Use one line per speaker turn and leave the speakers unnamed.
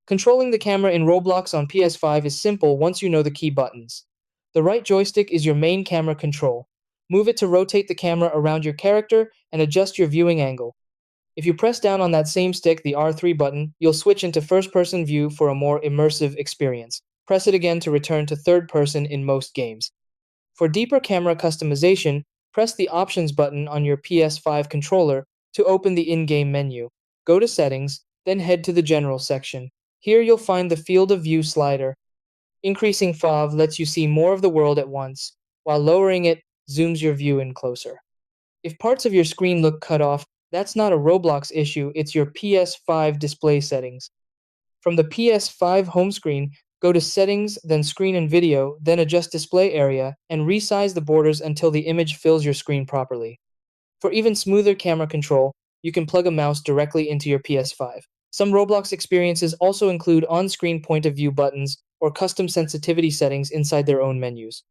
Controlling the camera in Roblox on PS5 is simple once you know the key buttons. The right joystick is your main camera control. Move it to rotate the camera around your character and adjust your viewing angle. If you press down on that same stick, the R3 button, you'll switch into first-person view for a more immersive experience. Press it again to return to third person in most games. For deeper camera customization, press the Options button on your PS5 controller to open the in-game menu. Go to Settings, then head to the General section. Here you'll find the Field of View slider. Increasing FOV lets you see more of the world at once, while lowering it zooms your view in closer. If parts of your screen look cut off, that's not a Roblox issue, it's your PS5 display settings. From the PS5 home screen, go to Settings, then Screen and Video, then Adjust Display Area, and resize the borders until the image fills your screen properly. For even smoother camera control, you can plug a mouse directly into your PS5. Some Roblox experiences also include on-screen point of view buttons or custom sensitivity settings inside their own menus.